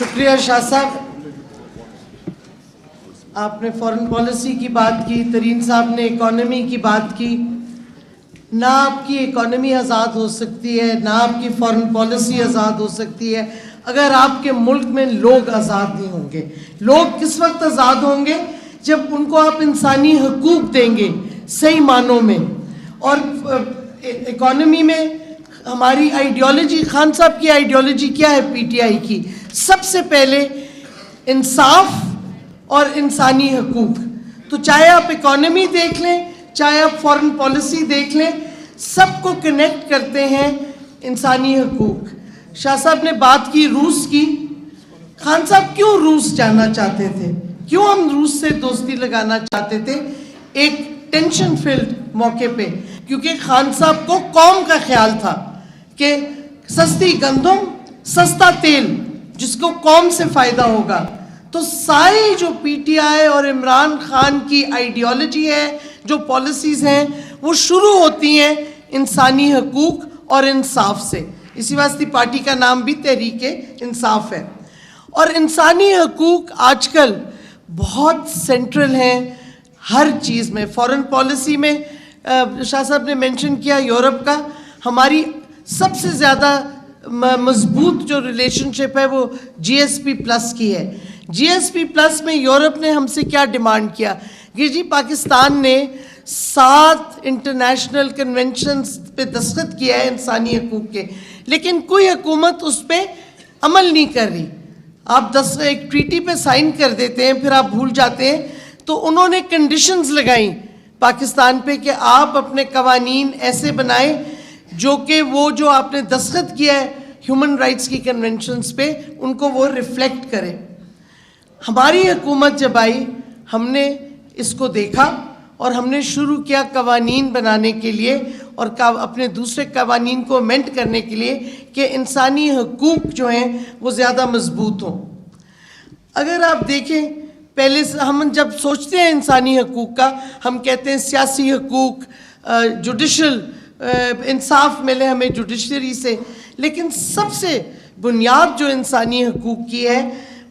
شکریہ شاہ صاحب. آپ نے فورن پالیسی کی بات کی, ترین صاحب نے اکانومی کی بات کی. نہ آپ کی اکانومی آزاد ہو سکتی ہے, نہ آپ کی فورن پالیسی آزاد ہو سکتی ہے اگر آپ کے ملک میں لوگ آزاد نہیں ہوں گے. لوگ کس وقت آزاد ہوں گے؟ جب ان کو آپ انسانی حقوق دیں گے صحیح معنوں میں. اور اکانومی میں ہماری آئیڈیالوجی, خان صاحب کی آئیڈیالوجی کیا ہے پی ٹی آئی کی؟ سب سے پہلے انصاف اور انسانی حقوق. تو چاہے آپ اکانومی دیکھ لیں, چاہے آپ فورن پالیسی دیکھ لیں, سب کو کنیکٹ کرتے ہیں انسانی حقوق. شاہ صاحب نے بات کی روس کی. خان صاحب کیوں روس جانا چاہتے تھے؟ کیوں ہم روس سے دوستی لگانا چاہتے تھے؟ ایک ٹینشن فیلڈ موقع پہ, کیونکہ خان صاحب کو قوم کا خیال تھا کہ سستی گندم, سستا تیل, جس کو قوم سے فائدہ ہوگا. تو ساری جو پی ٹی آئی اور عمران خان کی آئیڈیالوجی ہے, جو پالیسیز ہیں, وہ شروع ہوتی ہیں انسانی حقوق اور انصاف سے. اسی واسطے پارٹی کا نام بھی تحریک انصاف ہے. اور انسانی حقوق آج کل بہت سینٹرل ہیں ہر چیز میں. فورن پالیسی میں شاہ صاحب نے مینشن کیا یورپ کا, ہماری سب سے زیادہ مضبوط جو ریلیشن شپ ہے وہ جی ایس پی پلس کی ہے. جی ایس پی پلس میں یورپ نے ہم سے کیا ڈیمانڈ کیا کہ جی پاکستان نے 7 انٹرنیشنل کنونشنز پہ دستخط کیا ہے انسانی حقوق کے, لیکن کوئی حکومت اس پہ عمل نہیں کر رہی. آپ ایک ٹریٹی پہ سائن کر دیتے ہیں, پھر آپ بھول جاتے ہیں. تو انہوں نے کنڈیشنز لگائیں پاکستان پہ کہ آپ اپنے قوانین ایسے بنائیں جو کہ وہ جو آپ نے دستخط کیا ہے ہیومن رائٹس کی کنونشنز پہ, ان کو وہ ریفلیکٹ کرے. ہماری حکومت جب آئی, ہم نے اس کو دیکھا اور ہم نے شروع کیا قوانین بنانے کے لیے اور اپنے دوسرے قوانین کو امینڈ کرنے کے لیے کہ انسانی حقوق جو ہیں وہ زیادہ مضبوط ہوں. اگر آپ دیکھیں, پہلے ہم جب سوچتے ہیں انسانی حقوق کا, ہم کہتے ہیں سیاسی حقوق, جوڈیشل انصاف ملے ہمیں جوڈیشری سے, لیکن سب سے بنیاد جو انسانی حقوق کی ہے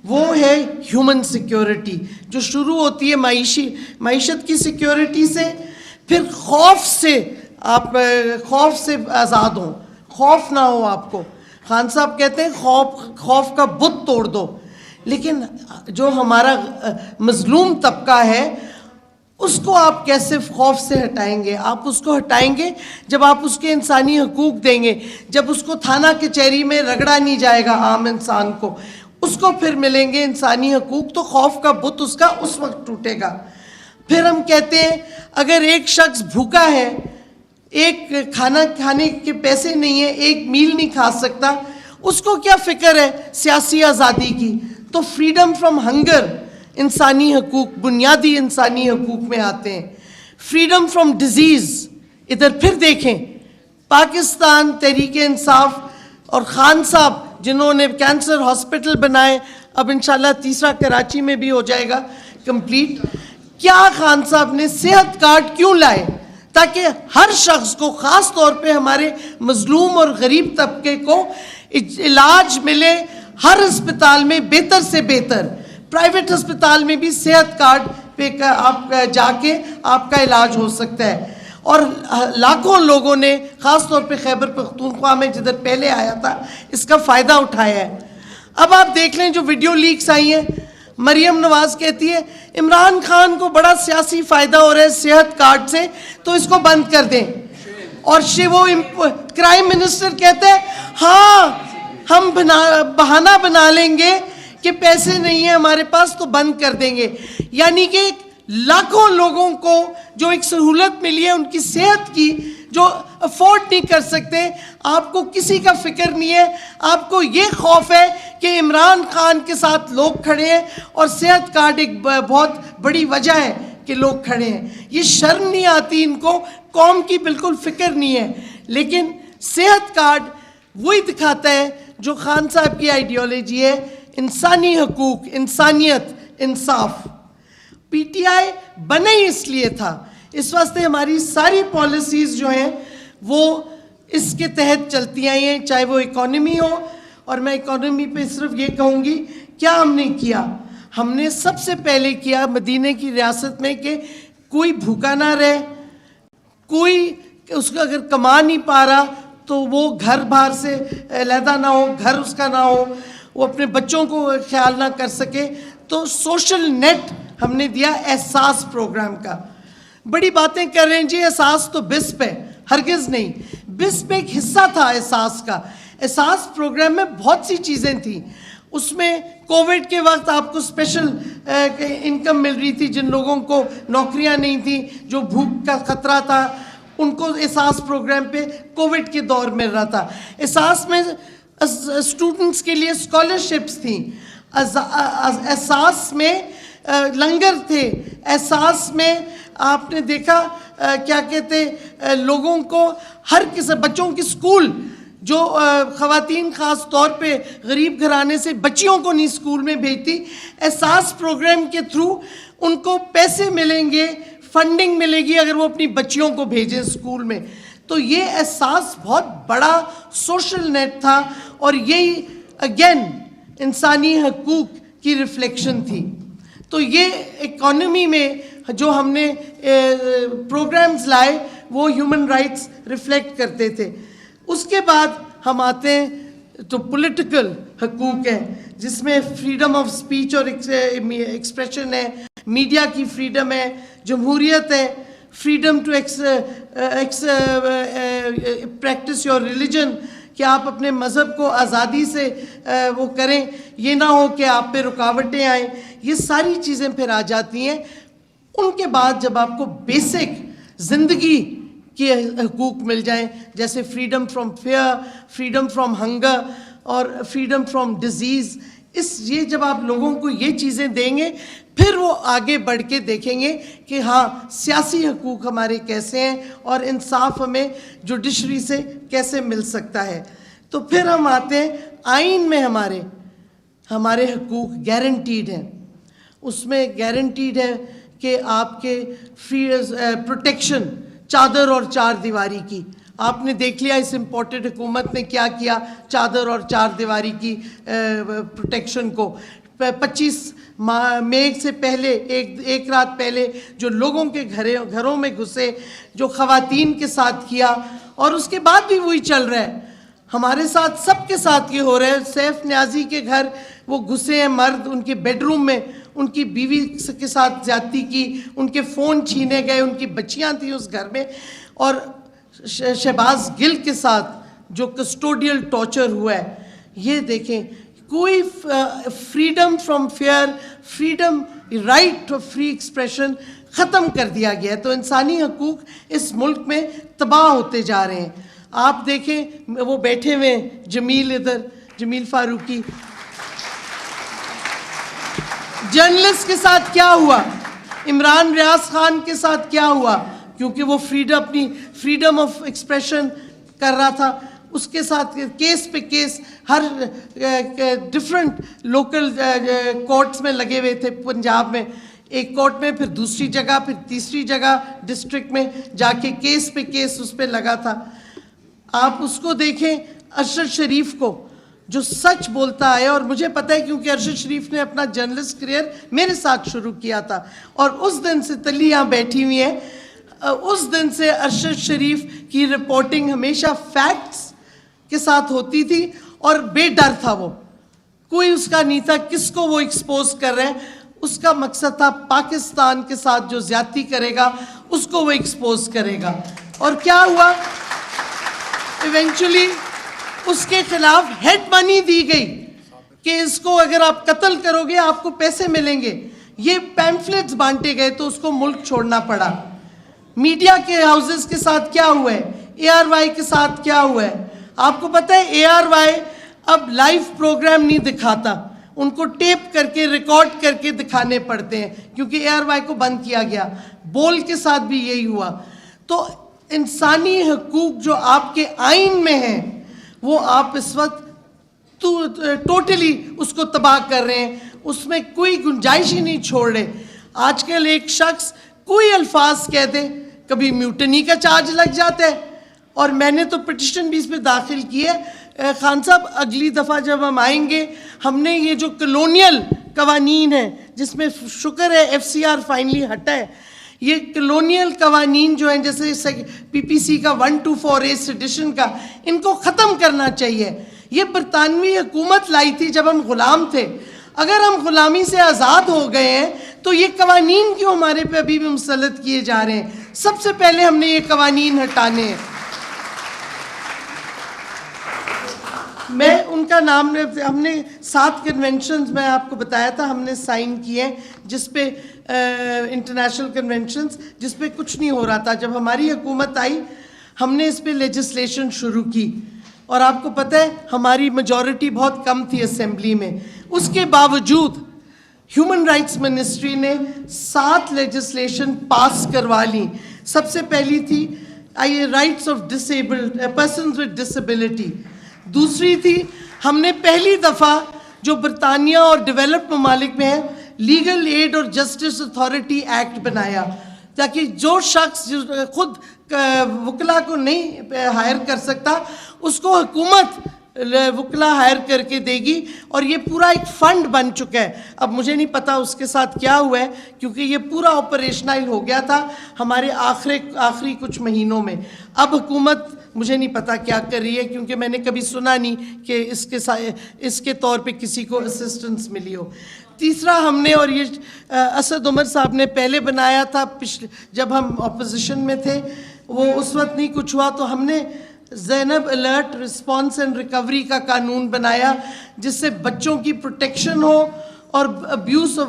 وہ ہے ہیومن سیکیورٹی, جو شروع ہوتی ہے معیشت کی سیکیورٹی سے. پھر خوف سے, آپ خوف سے آزاد ہوں, خوف نہ ہو آپ کو. خان صاحب کہتے ہیں خوف کا بت توڑ دو. لیکن جو ہمارا مظلوم طبقہ ہے اس کو آپ کیسے خوف سے ہٹائیں گے؟ آپ اس کو ہٹائیں گے جب آپ اس کے انسانی حقوق دیں گے, جب اس کو تھانہ کچہری میں رگڑا نہیں جائے گا عام انسان کو, اس کو پھر ملیں گے انسانی حقوق, تو خوف کا بت اس کا اس وقت ٹوٹے گا. پھر ہم کہتے ہیں اگر ایک شخص بھوکا ہے, ایک کھانا کھانے کے پیسے نہیں ہیں, ایک میل نہیں کھا سکتا, اس کو کیا فکر ہے سیاسی آزادی کی؟ تو فریڈم فرام ہنگر انسانی حقوق, بنیادی انسانی حقوق میں آتے ہیں. فریڈم فرام ڈیزیز, ادھر پھر دیکھیں پاکستان تحریک انصاف اور خان صاحب جنہوں نے کینسر ہاسپٹل بنائے, اب انشاءاللہ تیسرا کراچی میں بھی ہو جائے گا کمپلیٹ. کیا خان صاحب نے صحت کارڈ کیوں لائے؟ تاکہ ہر شخص کو, خاص طور پہ ہمارے مظلوم اور غریب طبقے کو علاج ملے ہر ہسپتال میں بہتر سے بہتر. پرائیویٹ ہسپتال میں بھی صحت کارڈ پہ آپ جا کے آپ کا علاج ہو سکتا ہے. اور لاکھوں لوگوں نے, خاص طور پہ خیبر پختونخوا میں جدھر پہلے آیا تھا, اس کا فائدہ اٹھایا ہے. اب آپ دیکھ لیں جو ویڈیو لیکس آئی ہیں, مریم نواز کہتی ہے عمران خان کو بڑا سیاسی فائدہ ہو رہا ہے صحت کارڈ سے, تو اس کو بند کر دیں. اور وہ کرائم منسٹر کہتے ہیں ہاں ہم بہانہ بنا لیں گے کہ پیسے نہیں ہیں ہمارے پاس تو بند کر دیں گے. یعنی کہ لاکھوں لوگوں کو جو ایک سہولت ملی ہے ان کی صحت کی, جو افورڈ نہیں کر سکتے, آپ کو کسی کا فکر نہیں ہے. آپ کو یہ خوف ہے کہ عمران خان کے ساتھ لوگ کھڑے ہیں, اور صحت کارڈ ایک بہت بڑی وجہ ہے کہ لوگ کھڑے ہیں. یہ شرم نہیں آتی ان کو, قوم کی بالکل فکر نہیں ہے. لیکن صحت کارڈ وہی دکھاتا ہے جو خان صاحب کی آئیڈیالوجی ہے, انسانی حقوق, انسانیت, انصاف. پی ٹی آئی بنے ہی اس لیے تھا, اس واسطے ہماری ساری پالیسیز جو ہیں وہ اس کے تحت چلتی آئی ہیں, چاہے وہ اکانومی ہو اور میں اکانومی پہ صرف یہ کہوں گی کیا ہم نے کیا. ہم نے سب سے پہلے کیا مدینے کی ریاست میں کہ کوئی بھوکا نہ رہے, کوئی اس کا اگر کما نہیں پا رہا تو وہ گھر باہر سے علیحدہ نہ ہو, گھر اس کا نہ ہو, وہ اپنے بچوں کو خیال نہ کر سکے. تو سوشل نیٹ ہم نے دیا احساس پروگرام کا. بڑی باتیں کر رہے ہیں جی, احساس تو بس پہ, ہرگز نہیں. بس پہ ایک حصہ تھا احساس کا. احساس پروگرام میں بہت سی چیزیں تھیں. اس میں کووڈ کے وقت آپ کو اسپیشل انکم مل رہی تھی, جن لوگوں کو نوکریاں نہیں تھیں, جو بھوک کا خطرہ تھا, ان کو احساس پروگرام پہ کووڈ کے دور مل رہا تھا. احساس میں اسٹوڈنٹس کے لیے اسکالرشپس تھیں. احساس میں لنگر تھے. احساس میں آپ نے دیکھا کیا کہتے لوگوں کو ہر قسم, بچوں کی اسکول, جو خواتین خاص طور پہ غریب گھرانے سے بچیوں کو نہیں اسکول میں بھیجتی, احساس پروگرام کے تھرو ان کو پیسے ملیں گے, فنڈنگ ملے گی اگر وہ اپنی بچیوں کو بھیجیں اسکول میں. تو یہ احساس بہت بڑا سوشل نیٹ تھا, اور یہی اگین انسانی حقوق کی ریفلیکشن تھی. تو یہ اکانومی میں جو ہم نے پروگرامز لائے وہ ہیومن رائٹس ریفلیکٹ کرتے تھے. اس کے بعد ہم آتے ہیں تو پولیٹیکل حقوق ہیں, جس میں فریڈم آف اسپیچ اور ایکسپریشن ہے, میڈیا کی فریڈم ہے, جمہوریت ہے, freedom to practice your religion, کہ آپ اپنے مذہب کو آزادی سے وہ کریں, یہ نہ ہو کہ آپ پہ رکاوٹیں آئیں. یہ ساری چیزیں پھر آ جاتی ہیں. ان کے بعد جب آپ کو بیسک زندگی کے حقوق مل جائیں, جیسے freedom from fear, freedom from hunger اور فریڈم فرام ڈیزیز, یہ جب آپ لوگوں کو یہ چیزیں دیں گے, پھر وہ آگے بڑھ کے دیکھیں گے کہ ہاں سیاسی حقوق ہمارے کیسے ہیں اور انصاف ہمیں جوڈیشری سے کیسے مل سکتا ہے. تو پھر ہم آتے ہیں آئین میں ہمارے حقوق گارنٹیڈ ہیں. اس میں گارنٹیڈ ہے کہ آپ کے پروٹیکشن چادر اور چار دیواری کی. آپ نے دیکھ لیا اس امپورٹڈ حکومت نے کیا کیا چادر اور چار دیواری کی پروٹیکشن کو. 25 مئی سے پہلے ایک رات پہلے جو لوگوں کے گھروں میں گھسے, جو خواتین کے ساتھ کیا, اور اس کے بعد بھی وہی چل رہا ہے. ہمارے ساتھ سب کے ساتھ یہ ہو رہا ہے. سیف نیازی کے گھر وہ گھسے ہیں مرد, ان کے بیڈ روم میں ان کی بیوی کے ساتھ زیادتی کی, ان کے فون چھینے گئے, ان کی بچیاں تھیں اس گھر میں. اور شہباز گل کے ساتھ جو کسٹوڈیل ٹارچر ہوا ہے, یہ دیکھیں. کوئی freedom from fear, freedom right to free expression ختم کر دیا گیا ہے. تو انسانی حقوق اس ملک میں تباہ ہوتے جا رہے ہیں. آپ دیکھیں وہ بیٹھے ہوئے ہیں جمیل, ادھر جمیل فاروقی, جرنلسٹ کے ساتھ کیا ہوا, عمران ریاض خان کے ساتھ کیا ہوا, کیونکہ وہ اپنی فریڈم آف ایکسپریشن کر رہا تھا. اس کے ساتھ کیس پہ کیس ہر ڈفرینٹ لوکل کورٹس میں لگے ہوئے تھے. پنجاب میں ایک کورٹ میں, پھر دوسری جگہ, پھر تیسری جگہ ڈسٹرکٹ میں جا کے کیس پہ کیس اس پہ لگا تھا. آپ اس کو دیکھیں, ارشد شریف کو جو سچ بولتا ہے, اور مجھے پتہ ہے کیونکہ ارشد شریف نے اپنا جرنلسٹ کریئر میرے ساتھ شروع کیا تھا, اور اس دن سے تلی یہاں بیٹھی ہوئی ہیں, اس دن سے ارشد شریف کی رپورٹنگ ہمیشہ فیکٹس کے ساتھ ہوتی تھی, اور بے ڈر تھا. وہ کوئی اس کا نہیں تھا کس کو وہ ایکسپوز کر رہے ہیں. اس کا مقصد تھا پاکستان کے ساتھ جو زیادتی کرے گا اس کو وہ ایکسپوز کرے گا. اور کیا ہوا, ایونچولی اس کے خلاف ہیڈ منی دی گئی کہ اس کو اگر آپ قتل کرو گے آپ کو پیسے ملیں گے. یہ پیمفلیٹس بانٹے گئے تو اس کو ملک چھوڑنا پڑا. میڈیا کے ہاؤسز کے ساتھ کیا ہوا ہے, ARY کے ساتھ کیا ہوا ہے. آپ کو پتہ ہے ARY اب لائیو پروگرام نہیں دکھاتا, ان کو ٹیپ کر کے ریکارڈ کر کے دکھانے پڑتے ہیں, کیونکہ ARY کو بند کیا گیا. بول کے ساتھ بھی یہی ہوا. تو انسانی حقوق جو آپ کے آئین میں ہیں وہ آپ اس وقت ٹوٹلی اس کو تباہ کر رہے ہیں. اس میں کوئی گنجائش ہی نہیں چھوڑ رہے. آج کل ایک شخص کوئی الفاظ کہہ دے, کبھی میوٹنی کا چارج لگ جاتا ہے. اور میں نے تو پٹیشن بھی اس پہ داخل کی ہے, خان صاحب اگلی دفعہ جب ہم آئیں گے ہم نے یہ جو کلونیل قوانین ہیں جس میں شکر ہے FCR فائنلی ہٹا ہے, یہ کلونیل قوانین جو ہیں جیسے PPC کا 124A سیڈیشن کا, ان کو ختم کرنا چاہیے. یہ برطانوی حکومت لائی تھی جب ہم غلام تھے. اگر ہم غلامی سے آزاد ہو گئے ہیں تو یہ قوانین کیوں ہمارے پہ ابھی بھی مسلط کیے جا رہے ہیں؟ سب سے پہلے ہم نے یہ قوانین ہٹانے ہیں. میں ان کا نام, ہم نے 7 کنونشنز میں آپ کو بتایا تھا ہم نے سائن کیے ہیں, جس پہ انٹرنیشنل کنونشنز جس پہ کچھ نہیں ہو رہا تھا. جب ہماری حکومت آئی ہم نے اس پہ لیجسلیشن شروع کی, اور آپ کو پتہ ہے ہماری میجورٹی بہت کم تھی اسمبلی میں. اس کے باوجود ہیومن رائٹس منسٹری نے 7 لیجسلیشن پاس کروا لی. سب سے پہلی تھی rights of disabled persons with disability. دوسری تھی ہم نے پہلی دفعہ جو برطانیہ اور ڈیولپڈ ممالک میں ہے لیگل ایڈ اور جسٹس اتھارٹی ایکٹ بنایا, تاکہ جو شخص خود وکلا کو نہیں ہائر کر سکتا اس کو حکومت وکلا ہائر کر کے دے گی. اور یہ پورا ایک فنڈ بن چکا ہے. اب مجھے نہیں پتا اس کے ساتھ کیا ہوا ہے کیونکہ یہ پورا آپریشنل ہو گیا تھا ہمارے آخری کچھ مہینوں میں. اب حکومت مجھے نہیں پتا کیا کر رہی ہے کیونکہ میں نے کبھی سنا نہیں کہ اس کے طور پہ کسی کو اسسٹنس ملی ہو. تیسرا ہم نے, اور یہ اسد عمر صاحب نے پہلے بنایا تھا جب ہم اپوزیشن میں تھے, وہ اس وقت نہیں کچھ ہوا, تو ہم نے زینب الرٹ رسپانس اینڈ ریکوری کا قانون بنایا جس سے بچوں کی پروٹیکشن ہو اور ابیوز آف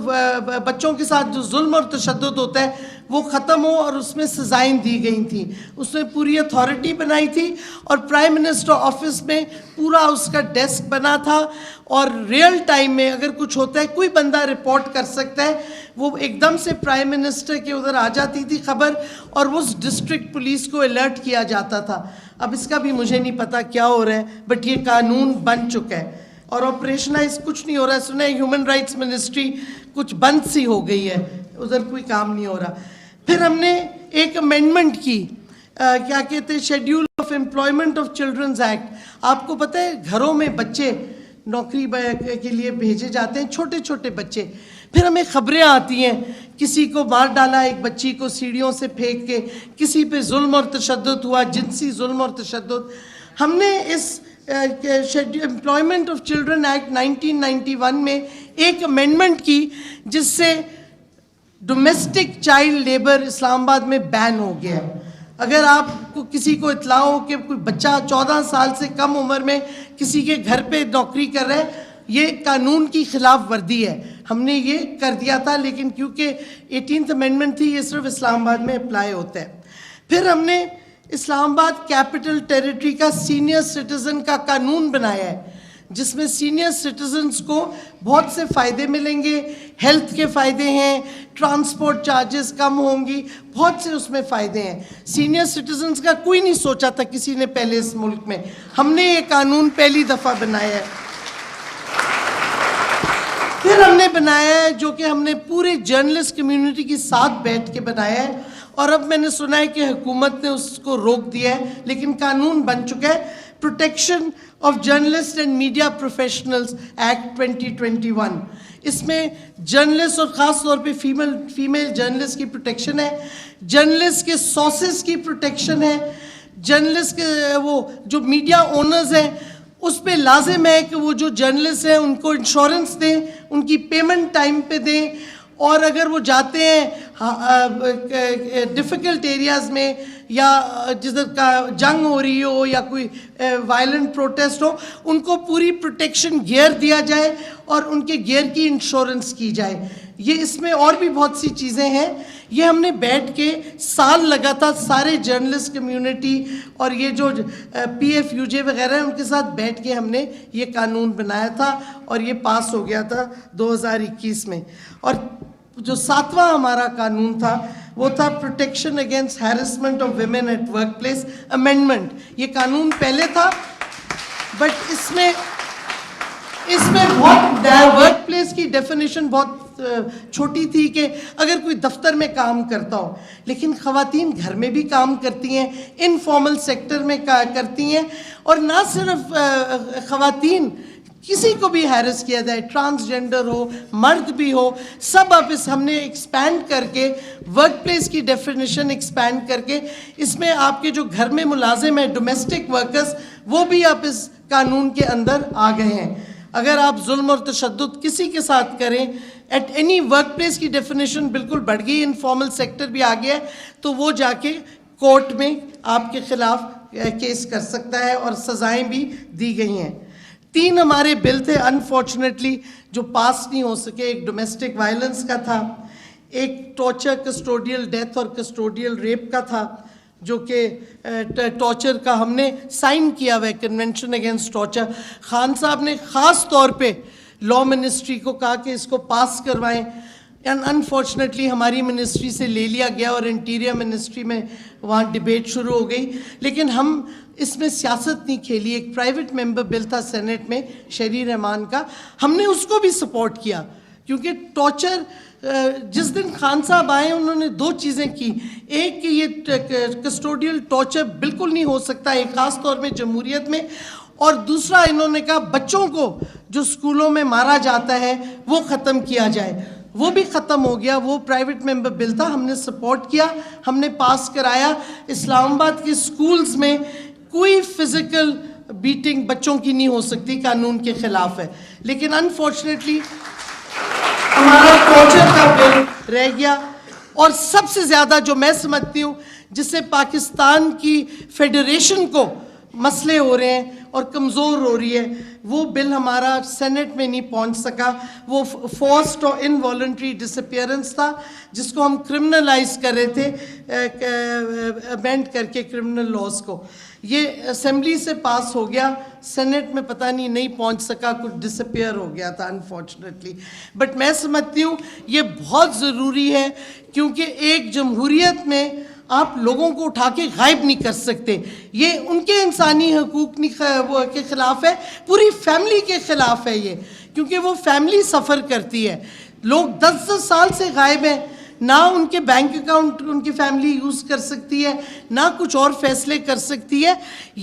بچوں کے ساتھ جو ظلم اور تشدد ہوتا ہے وہ ختم ہو, اور اس میں سزائیں دی گئی تھیں. اس نے پوری اتھارٹی بنائی تھی اور پرائم منسٹر آفس میں پورا اس کا ڈیسک بنا تھا, اور ریئل ٹائم میں اگر کچھ ہوتا ہے کوئی بندہ رپورٹ کر سکتا ہے, وہ ایک دم سے پرائم منسٹر کے ادھر آ جاتی تھی خبر, اور اس ڈسٹرکٹ پولیس کو الرٹ کیا جاتا تھا. اب اس کا بھی مجھے نہیں پتا کیا ہو رہا ہے, بٹ یہ قانون بن چکا ہے اور آپریشنائز کچھ نہیں ہو رہا ہے. سنا ہے ہیومن رائٹس منسٹری کچھ بند سی ہو گئی ہے, ادھر کوئی کام نہیں ہو رہا. پھر ہم نے ایک امینڈمنٹ کی, کیا کہتے ہیں, schedule of employment of children's act. آپ کو پتہ ہے گھروں میں بچے نوکری کے لیے بھیجے جاتے ہیں, چھوٹے چھوٹے بچے. پھر ہمیں خبریں آتی ہیں کسی کو مار ڈالا, ایک بچی کو سیڑھیوں سے پھینک کے, کسی پہ ظلم اور تشدد ہوا, جنسی ظلم اور تشدد. ہم نے اس امپلائمنٹ آف چلڈرن ایکٹ 1991 میں ایک امینڈمنٹ کی جس سے ڈومیسٹک چائلڈ لیبر اسلام آباد میں بین ہو گیا ہے. اگر آپ کو کسی کو اطلاع ہو کہ کوئی بچہ 14 سال سے کم عمر میں کسی کے گھر پہ نوکری کر رہا ہے, یہ قانون کی خلاف ورزی ہے. ہم نے یہ کر دیا تھا, لیکن کیونکہ 18th امینڈمنٹ تھی یہ صرف اسلام آباد میں اپلائی ہوتا ہے. پھر ہم نے اسلام آباد کیپٹل ٹیریٹری کا سینئر سٹیزن کا قانون بنایا ہے جس میں سینئر سٹیزنز کو بہت سے فائدے ملیں گے. ہیلتھ کے فائدے ہیں, ٹرانسپورٹ چارجز کم ہوں گی, بہت سے اس میں فائدے ہیں. سینئر سٹیزنز کا کوئی نہیں سوچا تھا کسی نے پہلے اس ملک میں. ہم نے یہ قانون پہلی دفعہ بنایا ہے. پھر ہم نے بنایا ہے جو کہ ہم نے پورے جرنلسٹ کمیونٹی کے ساتھ بیٹھ کے بنایا ہے, اور اب میں نے سنا ہے کہ حکومت نے اس کو روک دیا ہے, لیکن قانون بن چکا ہے. Protection of journalist and media professionals act 2021. اس میں جرنلسٹ اور خاص طور پہ فیمیل جرنلسٹ کی پروٹیکشن ہے, جرنلسٹ کے سورسز کی پروٹیکشن ہے, جرنلسٹ کے وہ جو میڈیا اونرز ہیں اس پہ لازم ہے کہ وہ جو جرنلسٹ ہیں ان کو انشورنس دیں, ان کی پیمنٹ ٹائم پہ دیں, اور اگر وہ جاتے ہیں ڈیفیکلٹ ایریاز میں یا جدھر کا جنگ ہو رہی ہو یا کوئی وائلنٹ پروٹیسٹ ہو, ان کو پوری پروٹیکشن گیئر دیا جائے اور ان کے گیئر کی انشورنس کی جائے. یہ اس میں اور بھی بہت سی چیزیں ہیں. یہ ہم نے بیٹھ کے سال لگا تھا سارے جرنلسٹ کمیونٹی اور یہ جو PFUJ وغیرہ ہیں ان کے ساتھ بیٹھ کے ہم نے یہ قانون بنایا تھا, اور یہ پاس ہو گیا تھا 2021 میں. اور جو 7واں ہمارا قانون تھا وہ تھا protection against harassment of women at work place amendment. یہ قانون پہلے تھا بٹ اس میں بہت ورک پلیس کی ڈیفینیشن بہت چھوٹی تھی کہ اگر کوئی دفتر میں کام کرتا ہو، لیکن خواتین گھر میں بھی کام کرتی ہیں، انفارمل سیکٹر میں کرتی ہیں، اور نہ صرف خواتین، کسی کو بھی ہیرس کیا جائے، ٹرانسجنڈر ہو، مرد بھی ہو، سب اب ہم نے ایکسپینڈ کر کے ورک پلیس کی ڈیفینیشن ایکسپینڈ کر کے اس میں آپ کے جو گھر میں ملازم ہیں ڈومیسٹک ورکرز، وہ بھی اب اس قانون کے اندر آ گئے ہیں۔ اگر آپ ظلم اور تشدد کسی کے ساتھ کریں ایٹ اینی ورک پلیس کی ڈیفینیشن بالکل بڑھ گئی، انفارمل سیکٹر بھی آ گیا ہے، تو وہ جا کے کورٹ میں آپ کے خلاف کیس کر سکتا ہے، اور سزائیں بھی دی گئی ہیں۔ 3 ہمارے بل تھے انفارچونیٹلی جو پاس نہیں ہو سکے، ایک ڈومیسٹک وائلنس کا تھا، ایک ٹارچر کسٹوڈیل ڈیتھ اور کسٹوڈیل ریپ کا تھا، جو کہ ٹارچر کا ہم نے سائن کیا ہوا ہے کنونشن اگینسٹ ٹارچر۔ خان صاحب نے خاص طور پہ لا منسٹری کو کہا کہ اس کو پاس کروائیں، اینڈ انفارچونیٹلی ہماری منسٹری سے لے لیا گیا اور انٹیریئر منسٹری میں وہاں ڈیبیٹ شروع ہو گئی، لیکن ہم اس میں سیاست نہیں کھیلی۔ ایک پرائیویٹ ممبر بل تھا سینٹ میں شہری رحمان کا، ہم نے اس کو بھی سپورٹ کیا، کیونکہ ٹارچر جس دن خان صاحب آئے انہوں نے 2 چیزیں کی، ایک کہ یہ کسٹوڈیل ٹارچر بالکل نہیں ہو سکتا ایک خاص طور میں جمہوریت میں، اور دوسرا انہوں نے کہا بچوں کو جو اسکولوں میں مارا جاتا ہے وہ ختم کیا جائے۔ وہ بھی ختم ہو گیا، وہ پرائیویٹ ممبر بل تھا، ہم نے سپورٹ کیا، ہم نے پاس کرایا۔ اسلام آباد کے اسکولز میں کوئی فزیکل بیٹنگ بچوں کی نہیں ہو سکتی، قانون کے خلاف ہے، لیکن انفارچونیٹلی ہمارا ٹارچر کا بل رہ گیا۔ اور سب سے زیادہ جو میں سمجھتی ہوں جس سے پاکستان کی فیڈریشن کو مسئلے ہو رہے ہیں اور کمزور ہو رہی ہے، وہ بل ہمارا سینٹ میں نہیں پہنچ سکا، وہ فورسڈ اور انوالنٹری ڈس اپیئرنس تھا، جس کو ہم کرمنلائز کر رہے تھے امینڈ کر کے کرمنل لاز کو۔ یہ اسمبلی سے پاس ہو گیا، سینٹ میں پتہ نہیں پہنچ سکا، کچھ ڈس اپیئر ہو گیا تھا انفارچونیٹلی۔ بٹ میں سمجھتی ہوں یہ بہت ضروری ہے، کیونکہ ایک جمہوریت میں آپ لوگوں کو اٹھا کے غائب نہیں کر سکتے، یہ ان کے انسانی حقوق کے خلاف ہے، پوری فیملی کے خلاف ہے یہ، کیونکہ وہ فیملی سفر کرتی ہے۔ لوگ 10 سال سے غائب ہیں، نہ ان کے بینک اکاؤنٹ ان کی فیملی یوز کر سکتی ہے، نہ کچھ اور فیصلے کر سکتی ہے،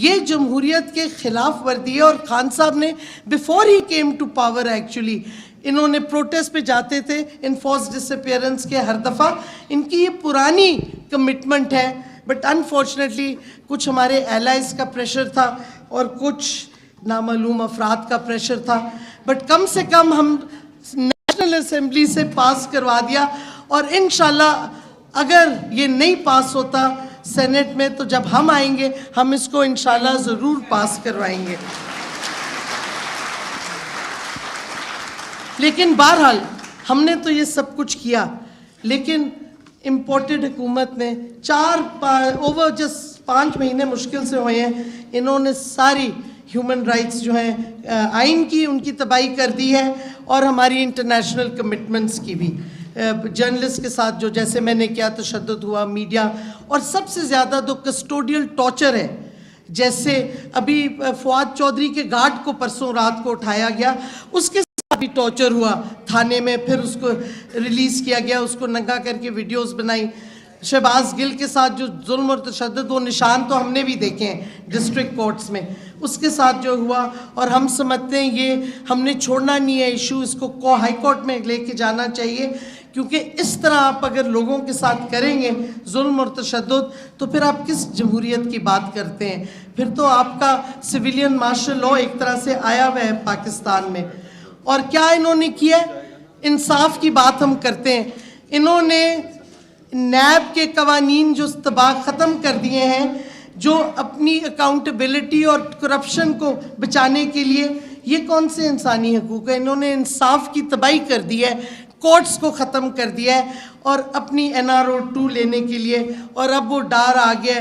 یہ جمہوریت کے خلاف ورزی ہے۔ اور خان صاحب نے بیفور ہی کیم ٹو پاور ایکچولی انہوں نے پروٹیسٹ پہ جاتے تھے انفورس ڈس اپیئرنس کے ہر دفعہ، ان کی یہ پرانی کمٹمنٹ ہے، بٹ انفارچونیٹلی کچھ ہمارے ایلائز کا پریشر تھا اور کچھ نامعلوم افراد کا پریشر تھا، بٹ کم سے کم ہم نیشنل اسمبلی سے پاس کروا دیا، اور انشاءاللہ اگر یہ نہیں پاس ہوتا سینٹ میں تو جب ہم آئیں گے ہم اس کو انشاءاللہ ضرور پاس کروائیں گے۔ لیکن بہرحال ہم نے تو یہ سب کچھ کیا، لیکن امپورٹڈ حکومت نے 5 مہینے مشکل سے ہوئے ہیں، انہوں نے ساری ہیومن رائٹس جو ہیں آئین کی ان کی تباہی کر دی ہے، اور ہماری انٹرنیشنل کمٹمنٹس کی بھی۔ جرنلسٹ کے ساتھ جو جیسے میں نے کیا تشدد ہوا، میڈیا، اور سب سے زیادہ تو کسٹوڈیل ٹارچر ہے، جیسے ابھی فواد چودھری کے گارڈ کو پرسوں رات کو اٹھایا گیا، اس کے بھی ٹارچر ہوا تھانے میں، پھر اس کو ریلیز کیا گیا، اس کو ننگا کر کے ویڈیوز بنائی۔ شہباز گل کے ساتھ جو ظلم اور تشدد، وہ نشان تو ہم نے بھی دیکھے ہیں ڈسٹرکٹ کورٹس میں، اس کے ساتھ جو ہوا، اور ہم سمجھتے ہیں یہ ہم نے چھوڑنا نہیں ہے ایشو، اس کو ہائی کورٹ میں لے کے جانا چاہیے، کیونکہ اس طرح آپ اگر لوگوں کے ساتھ کریں گے ظلم اور تشدد تو پھر آپ کس جمہوریت کی بات کرتے ہیں؟ پھر تو آپ کا سویلین مارشل لاء ایک طرح سے آیا ہوا ہے پاکستان میں۔ اور کیا انہوں نے کیا؟ انصاف کی بات ہم کرتے ہیں، انہوں نے نیب کے قوانین جو ختم کر دیے ہیں، جو اپنی اکاؤنٹیبلٹی اور کرپشن کو بچانے کے لیے، یہ کون سے انسانی حقوق ہیں؟ انہوں نے انصاف کی تباہی کر دی ہے، کورٹس کو ختم کر دیا ہے، اور اپنی NRO 2 لینے کے لیے، اور اب وہ ڈار آ گیا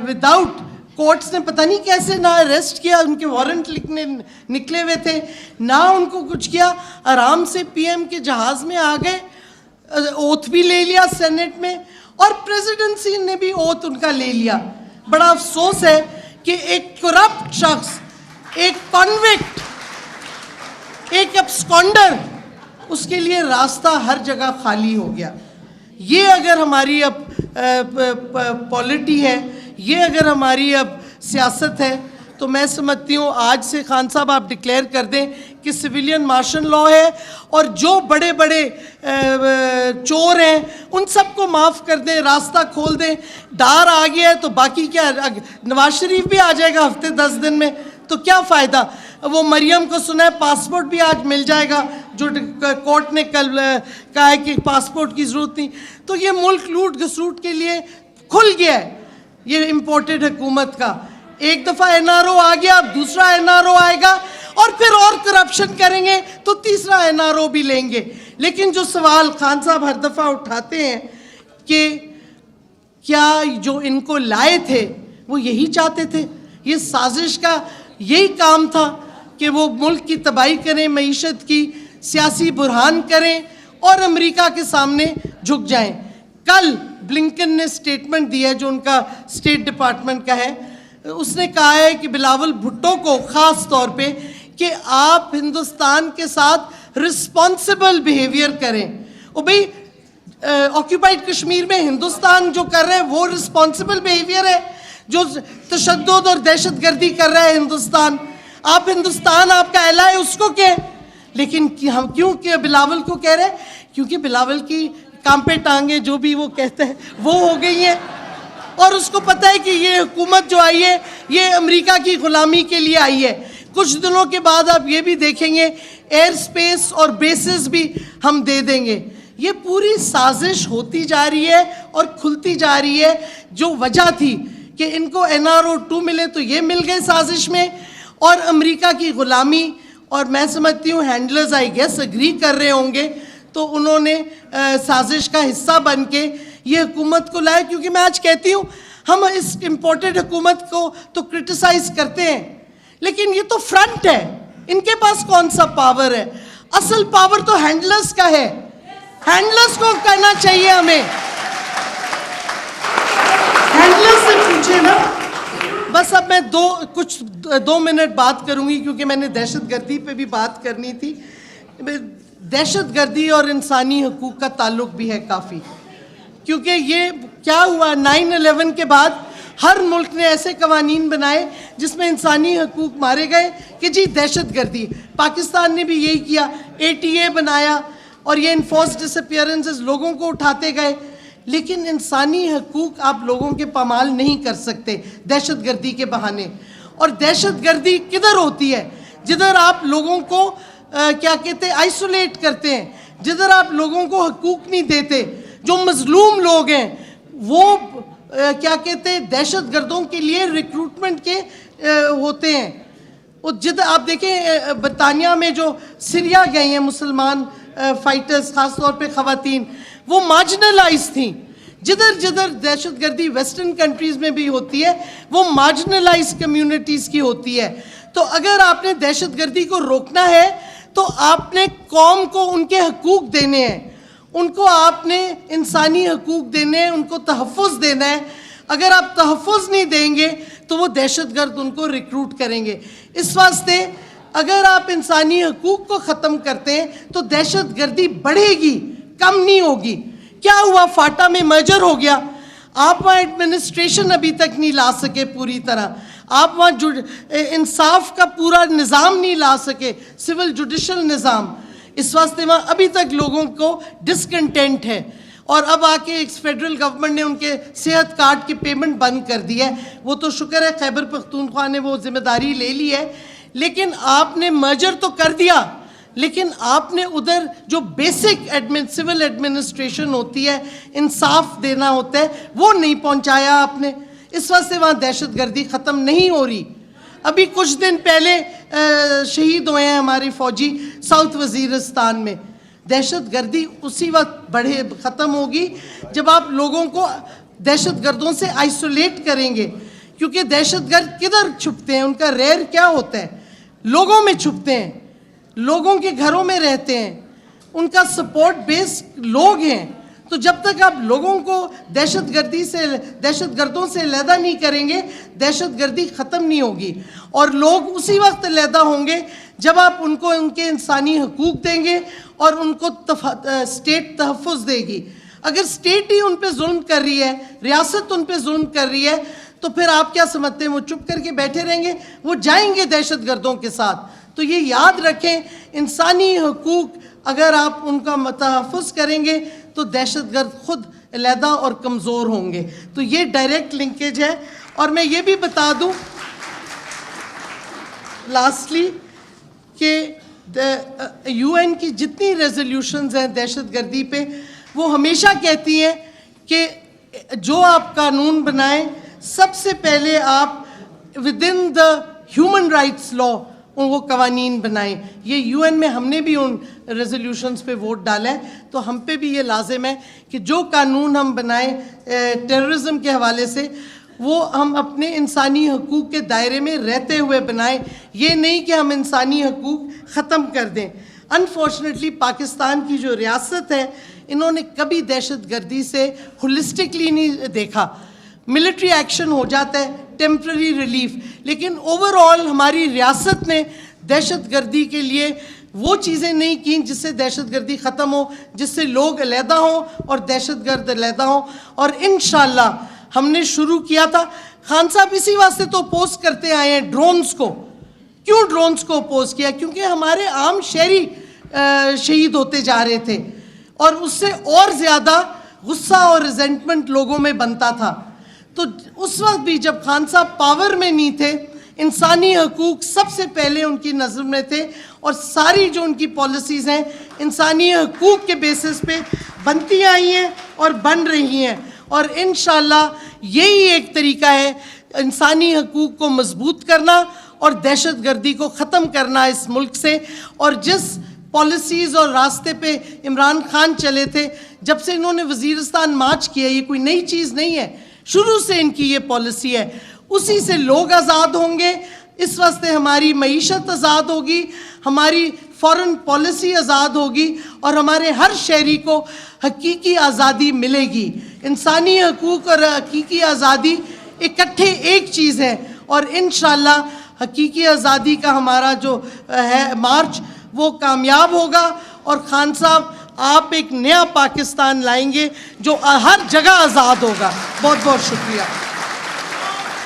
وداؤٹ کورٹس نے پتہ نہیں کیسے نہ اریسٹ کیا، ان کے وارنٹ نکلے ہوئے تھے، نہ ان کو کچھ کیا، آرام سے PM کے جہاز میں آ گئے، اوتھ بھی لے لیا سینٹ میں، اور پریزیڈنسی نے بھی اوتھ ان کا لے لیا۔ بڑا افسوس ہے کہ ایک کرپٹ شخص، ایک کنوکٹ، ایک ابسکونڈر اس کے لیے راستہ ہر جگہ خالی ہو گیا. یہ اگر ہماری اب پالیٹی ہے, یہ اگر ہماری اب سیاست ہے, تو میں سمجھتی ہوں آج سے خان صاحب آپ ڈکلیئر کر دیں کہ سویلین مارشل لا ہے, اور جو بڑے بڑے چور ہیں ان سب کو معاف کر دیں, راستہ کھول دیں. ڈار آ گیا ہے تو باقی کیا, نواز شریف بھی آ جائے گا ہفتے 10 دن میں, تو کیا فائدہ. وہ مریم کو سنا ہے پاسپورٹ بھی آج مل جائے گا, جو کورٹ نے کل کہا ہے کہ پاسپورٹ کی ضرورت نہیں. تو یہ ملک لوٹ گھسوٹ کے لیے کھل گیا ہے یہ امپورٹڈ حکومت کا. ایک دفعہ این آر او آ گیا, اب دوسرا این آر او آئے گا, اور پھر اور کرپشن کریں گے تو تیسرا این آر او بھی لیں گے. لیکن جو سوال خان صاحب ہر دفعہ اٹھاتے ہیں کہ کیا جو ان کو لائے تھے وہ یہی چاہتے تھے, یہ سازش کا یہی کام تھا کہ وہ ملک کی تباہی کریں, معیشت کی سیاسی بحران کریں اور امریکہ کے سامنے جھک جائیں. کل بلنکن نے سٹیٹمنٹ دیا ہے جو ان کا اسٹیٹ ڈپارٹمنٹ کا ہے, اس نے کہا ہے کہ بلاول بھٹو کو خاص طور پہ کہ آپ ہندوستان کے ساتھ رسپانسبل بیہیویئر کریں. اور بھئی آکیوپائڈ کشمیر میں ہندوستان جو کر رہا ہے وہ رسپانسبل بیہیویئر ہے, جو تشدد اور دہشت گردی کر رہا ہے ہندوستان. آپ ہندوستان آپ کا الہ ہے اس کو کہیں, لیکن ہم کیوں کہ بلاول کو کہہ رہے ہیں, کیونکہ بلاول کی کام پہ ٹانگیں جو بھی وہ کہتے ہیں وہ ہو گئی ہیں, اور اس کو پتہ ہے کہ یہ حکومت جو آئی ہے یہ امریکہ کی غلامی کے لیے آئی ہے. کچھ دنوں کے بعد آپ یہ بھی دیکھیں گے ایئر سپیس اور بیسز بھی ہم دے دیں گے. یہ پوری سازش ہوتی جا رہی ہے اور کھلتی جا رہی ہے. جو وجہ تھی کہ ان کو NRO 2 ملے تو یہ مل گئے سازش میں, اور امریکہ کی غلامی, اور میں سمجھتی ہوں ہینڈلرز آئی گیس اگری کر رہے ہوں گے, تو انہوں نے سازش کا حصہ بن کے یہ حکومت کو لائے. کیونکہ میں آج کہتی ہوں ہم اس امپورٹڈ حکومت کو تو کرٹیسائز کرتے ہیں, لیکن یہ تو فرنٹ ہے, ان کے پاس کون سا پاور ہے. اصل پاور تو ہینڈلرز کا ہے, ہینڈلرز کو کرنا چاہیے ہمیں. ہینڈلرز سے پوچھے نا. بس اب میں دو منٹ بات کروں گی کیونکہ میں نے دہشت گردی پہ بھی بات کرنی تھی. دہشت گردی اور انسانی حقوق کا تعلق بھی ہے کافی, کیونکہ یہ کیا ہوا 9/11 کے بعد ہر ملک نے ایسے قوانین بنائے جس میں انسانی حقوق مارے گئے کہ جی دہشت گردی. پاکستان نے بھی یہی کیا, ATA بنایا, اور یہ انفورس ڈس اپیئرنسز لوگوں کو اٹھاتے گئے. لیکن انسانی حقوق آپ لوگوں کے پامال نہیں کر سکتے دہشت گردی کے بہانے. اور دہشت گردی کدھر ہوتی ہے؟ جدھر آپ لوگوں کو کیا کہتے ہیں آئسولیٹ کرتے ہیں, جدھر آپ لوگوں کو حقوق نہیں دیتے. جو مظلوم لوگ ہیں وہ کیا کہتے ہیں دہشت گردوں کے لیے ریکروٹمنٹ کے ہوتے ہیں. وہ آپ دیکھیں برطانیہ میں جو سریا گئے ہیں مسلمان فائٹرز, خاص طور پہ خواتین, وہ مارجنلائز تھیں. جدھر جدھر دہشت گردی ویسٹرن کنٹریز میں بھی ہوتی ہے وہ مارجنلائز کمیونٹیز کی ہوتی ہے. تو اگر آپ نے دہشت گردی کو روکنا ہے تو آپ نے قوم کو ان کے حقوق دینے ہیں, ان کو آپ نے انسانی حقوق دینے ہیں, ان کو تحفظ دینا ہے. اگر آپ تحفظ نہیں دیں گے تو وہ دہشت گرد ان کو ریکروٹ کریں گے. اس واسطے اگر آپ انسانی حقوق کو ختم کرتے ہیں تو دہشت گردی بڑھے گی, کم نہیں ہوگی. کیا ہوا, فاٹا میں مرجر ہو گیا, آپ وہاں ایڈمنسٹریشن ابھی تک نہیں لا سکے پوری طرح, آپ وہاں انصاف کا پورا نظام نہیں لا سکے, سول جوڈیشل نظام. اس واسطے وہاں ابھی تک لوگوں کو ڈسکنٹینٹ ہے. اور اب آ کے فیڈرل گورنمنٹ نے ان کے صحت کارڈ کی پیمنٹ بند کر دی ہے. وہ تو شکر ہے خیبر پختونخوا نے وہ ذمہ داری لے لی ہے, لیکن آپ نے مرجر تو کر دیا, لیکن آپ نے ادھر جو بیسک سول ایڈمنسٹریشن ہوتی ہے, انصاف دینا ہوتا ہے, وہ نہیں پہنچایا آپ نے. اس واسطے وہاں دہشت گردی ختم نہیں ہو رہی. ابھی کچھ دن پہلے شہید ہوئے ہیں ہمارے فوجی ساؤتھ وزیرستان میں. دہشت گردی اسی وقت ختم ہوگی جب آپ لوگوں کو دہشت گردوں سے آئسولیٹ کریں گے. کیونکہ دہشت گرد کدھر چھپتے ہیں, ان کا ریئر کیا ہوتا ہے, لوگوں میں چھپتے ہیں, لوگوں کے گھروں میں رہتے ہیں, ان کا سپورٹ بیس لوگ ہیں. تو جب تک آپ لوگوں کو دہشت گردوں سے علیحدہ نہیں کریں گے، دہشت گردی ختم نہیں ہوگی، اور لوگ اسی وقت علیحدہ ہوں گے جب آپ ان کو ان کے انسانی حقوق دیں گے اور ان کو اسٹیٹ تحفظ دے گی۔ اگر اسٹیٹ ہی ان پہ ظلم کر رہی ہے، ریاست ان پہ ظلم کر رہی ہے، تو پھر آپ کیا سمجھتے ہیں وہ چپ کر کے بیٹھے رہیں گے؟ وہ جائیں گے دہشت گردوں کے ساتھ۔ تو یہ یاد رکھیں، انسانی حقوق اگر آپ ان کا تحفظ کریں گے تو دہشت گرد خود علیحدہ اور کمزور ہوں گے۔ تو یہ ڈائریکٹ لنکیج ہے۔ اور میں یہ بھی بتا دوں لاسٹلی کہ یو این کی جتنی ریزولوشنز ہیں دہشت گردی پہ، وہ ہمیشہ کہتی ہیں کہ جو آپ قانون بنائیں، سب سے پہلے آپ within the human rights law وہ قوانین بنائیں۔ یہ یو این میں ہم نے بھی ان ریزولوشنز پہ ووٹ ڈالا ہے، تو ہم پہ بھی یہ لازم ہے کہ جو قانون ہم بنائیں ٹیررزم کے حوالے سے، وہ ہم اپنے انسانی حقوق کے دائرے میں رہتے ہوئے بنائیں، یہ نہیں کہ ہم انسانی حقوق ختم کر دیں۔ انفارچونیٹلی پاکستان کی جو ریاست ہے، انہوں نے کبھی دہشت گردی سے ہولسٹکلی نہیں دیکھا۔ ملٹری ایکشن ہو جاتا ہے، ٹیمپرری ریلیف، لیکن اوور آل ہماری ریاست نے دہشت گردی کے لیے وہ چیزیں نہیں کیں جس سے دہشت گردی ختم ہو، جس سے لوگ علیحدہ ہوں اور دہشت گرد علیحدہ ہوں۔ اور انشاءاللہ ہم نے شروع کیا تھا، خان صاحب اسی واسطے تو اپوز کرتے آئے ہیں ڈرونز کو۔ کیوں ڈرونز کو اپوز کیا؟ کیونکہ ہمارے عام شہری شہید ہوتے جا رہے تھے، اور اس سے اور زیادہ غصہ اور ریزنٹمنٹ لوگوں میں بنتا تھا۔ تو اس وقت بھی جب خان صاحب پاور میں نہیں تھے، انسانی حقوق سب سے پہلے ان کی نظر میں تھے، اور ساری جو ان کی پالیسیز ہیں انسانی حقوق کے بیسس پہ بنتی آئی ہیں اور بن رہی ہیں۔ اور انشاءاللہ یہی ایک طریقہ ہے انسانی حقوق کو مضبوط کرنا اور دہشت گردی کو ختم کرنا اس ملک سے۔ اور جس پالیسیز اور راستے پہ عمران خان چلے تھے، جب سے انہوں نے وزیرستان مارچ کیا، یہ کوئی نئی چیز نہیں ہے، شروع سے ان کی یہ پالیسی ہے، اسی سے لوگ آزاد ہوں گے۔ اس واسطے ہماری معیشت آزاد ہوگی، ہماری فارن پالیسی آزاد ہوگی، اور ہمارے ہر شہری کو حقیقی آزادی ملے گی۔ انسانی حقوق اور حقیقی آزادی اکٹھے ایک چیز ہے، اور انشاءاللہ حقیقی آزادی کا ہمارا جو ہے مارچ وہ کامیاب ہوگا، اور خان صاحب آپ ایک نیا پاکستان لائیں گے جو ہر جگہ آزاد ہوگا۔ بہت بہت شکریہ۔